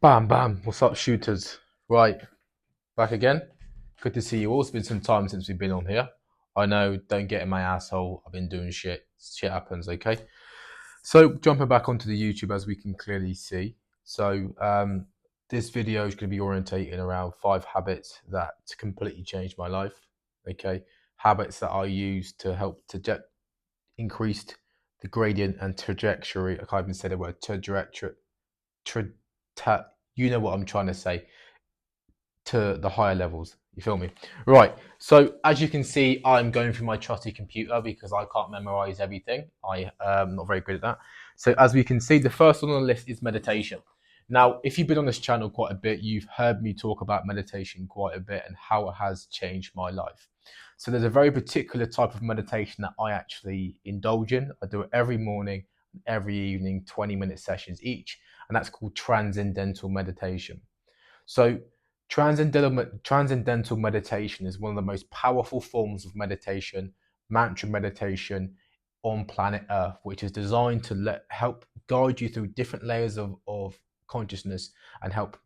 Bam, bam. What's up, shooters? Right, back again. Good to see you all. It's been some time since we've been on here. I know, don't get in my asshole. I've been doing shit. Shit happens, okay? So, jumping back onto the YouTube, as we can clearly see. This video is going to be orientating around 5 habits that completely changed my life, okay? Habits that I use to help to increase the gradient and trajectory. I can't even say the word trajectory. Tra- you know what I'm trying to say, to the higher levels. You feel me? Right. So as you can see, I'm going through my trusty computer because I can't memorize everything. I am not very good at that. So as we can see, the first one on the list is meditation. Now, if you've been on this channel quite a bit, you've heard me talk about meditation quite a bit and how it has changed my life. So there's a very particular type of meditation that I actually indulge in. I do it every morning, every evening, 20-minute sessions each, and that's called transcendental meditation. So transcendental meditation is one of the most powerful forms of meditation, mantra meditation on planet Earth, which is designed to help guide you through different layers of consciousness and help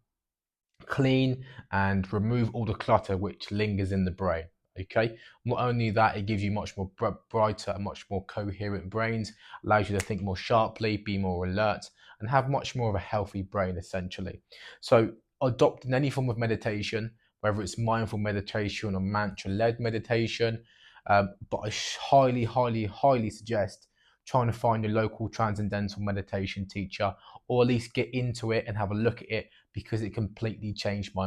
clean and remove all the clutter which lingers in the brain. Okay, not only that, it gives you much more brighter and much more coherent brains, allows you to think more sharply, be more alert, and have much more of a healthy brain essentially. So adopting any form of meditation, whether it's mindful meditation or mantra-led meditation, but I highly suggest trying to find a local transcendental meditation teacher, or at least get into it and have a look at it, because it completely changed my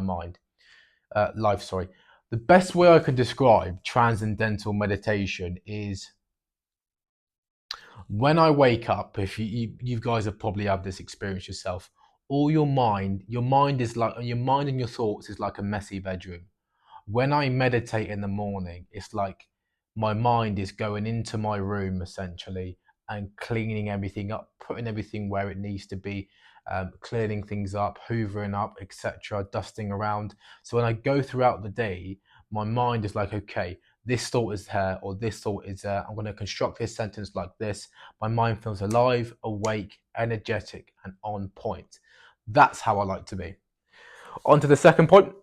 life. Sorry. The best way I can describe transcendental meditation is when I wake up. If you guys have probably had this experience yourself, all your mind is like, your mind and your thoughts is like a messy bedroom. When I meditate in the morning, it's like my mind is going into my room essentially and cleaning everything up, putting everything where it needs to be, cleaning things up, hoovering up, etc., dusting around. So when I go throughout the day, my mind is like, okay, this thought is here or this thought is there. I'm going to construct this sentence like this. My mind feels alive, awake, energetic, and on point. That's how I like to be. On to the second point.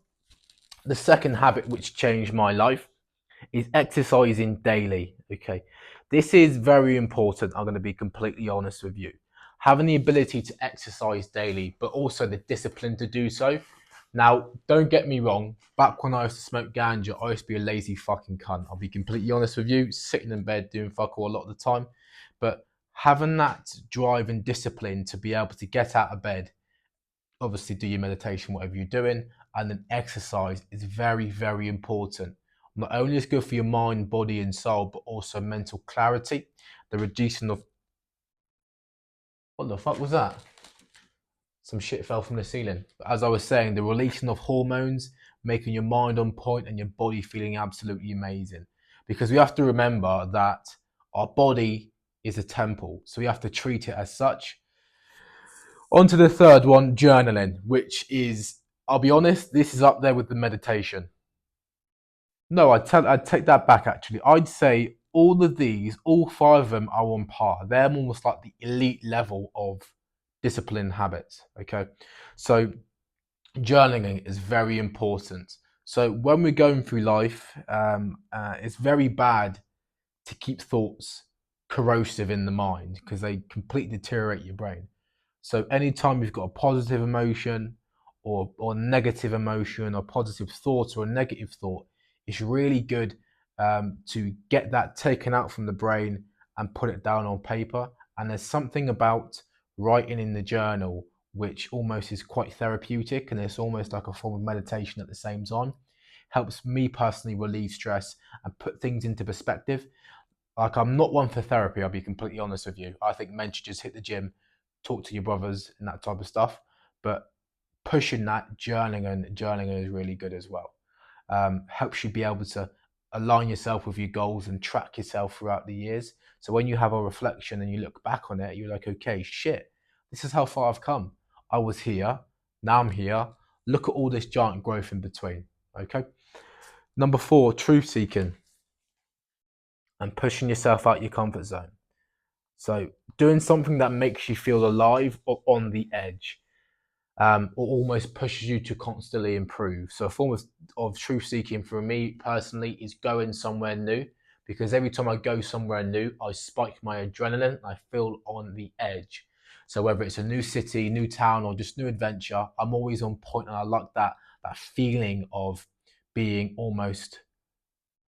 The second habit which changed my life is exercising daily. Okay, this is very important. I'm going to be completely honest with you. Having the ability to exercise daily, but also the discipline to do so. Now, don't get me wrong. Back when I used to smoke ganja, I used to be a lazy fucking cunt. I'll be completely honest with you, sitting in bed doing fuck all a lot of the time. But having that drive and discipline to be able to get out of bed, obviously do your meditation, whatever you're doing, and then exercise is very important. Not only is it good for your mind, body, and soul, but also mental clarity. The reducing of, what the fuck was that? Some shit fell from the ceiling. But as I was saying, the releasing of hormones, making your mind on point and your body feeling absolutely amazing. Because we have to remember that our body is a temple, so we have to treat it as such. On to the third one, journaling, which is, I'll be honest, this is up there with the meditation. No, I'd take that back actually. I'd say all 5 of them are on par. They're almost like the elite level of discipline habits. Okay. So journaling is very important. So when we're going through life, it's very bad to keep thoughts corrosive in the mind because they completely deteriorate your brain. So anytime you've got a positive emotion or negative emotion or positive thought or a negative thought, it's really good to get that taken out from the brain and put it down on paper. And there's something about writing in the journal which almost is quite therapeutic, and it's almost like a form of meditation at the same time. Helps me personally relieve stress and put things into perspective. Like, I'm not one for therapy, I'll be completely honest with you. I think men should just hit the gym, talk to your brothers and that type of stuff. But pushing that, journaling is really good as well. Helps you be able to align yourself with your goals and track yourself throughout the years. So when you have a reflection and you look back on it, you're like, okay, shit, this is how far I've come. I was here, now I'm here. Look at all this giant growth in between. Okay. Number 4, truth seeking and pushing yourself out your comfort zone. So doing something that makes you feel alive or on the edge. or almost pushes you to constantly improve. So a form of truth seeking for me personally is going somewhere new, because every time I go somewhere new, I spike my adrenaline. I feel on the edge. So whether it's a new city, new town, or just new adventure, I'm always on point, and I like that feeling of being almost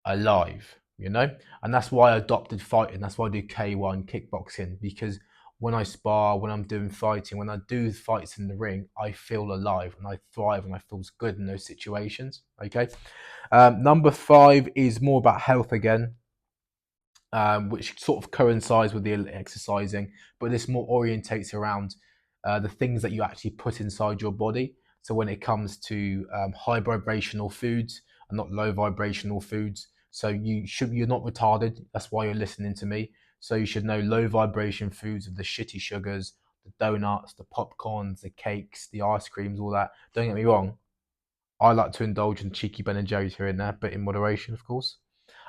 alive, you know? And that's why I adopted fighting. That's why I do K1 kickboxing, because when I spar, when I'm doing fighting, when I do fights in the ring, I feel alive and I thrive and I feel good in those situations. Okay. Number 5 is more about health again, which sort of coincides with the exercising, but this more orientates around the things that you actually put inside your body. So when it comes to high vibrational foods and not low vibrational foods, so you're not retarded. That's why you're listening to me. So you should know low vibration foods of the shitty sugars, the donuts, the popcorns, the cakes, the ice creams, all that. Don't get me wrong. I like to indulge in cheeky Ben and Jerry's here and there, but in moderation, of course.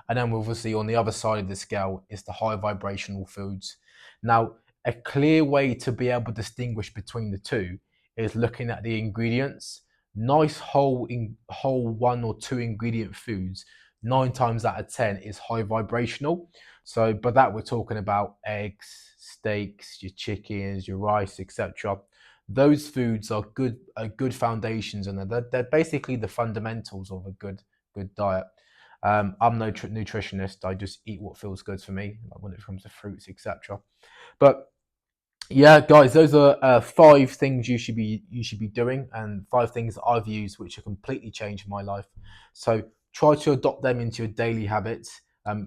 And then obviously on the other side of the scale is the high vibrational foods. Now, a clear way to be able to distinguish between the two is looking at the ingredients. Nice whole 1 or 2 ingredient foods, 9 times out of 10 is high vibrational. So by that we're talking about eggs, steaks, your chickens, your rice, etc. Those foods are good foundations, and they're basically the fundamentals of a good diet. I'm no nutritionist. I just eat what feels good for me, like when it comes to fruits, etc. But yeah, guys, those are 5 things you should be doing, and 5 things that I've used which have completely changed my life. So try to adopt them into your daily habits,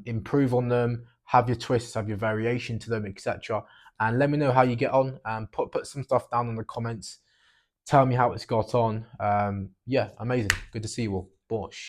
improve on them, have your twists, have your variation to them, etc. And let me know how you get on. And put some stuff down in the comments. Tell me how it's got on. Yeah, amazing. Good to see you all. Bosh.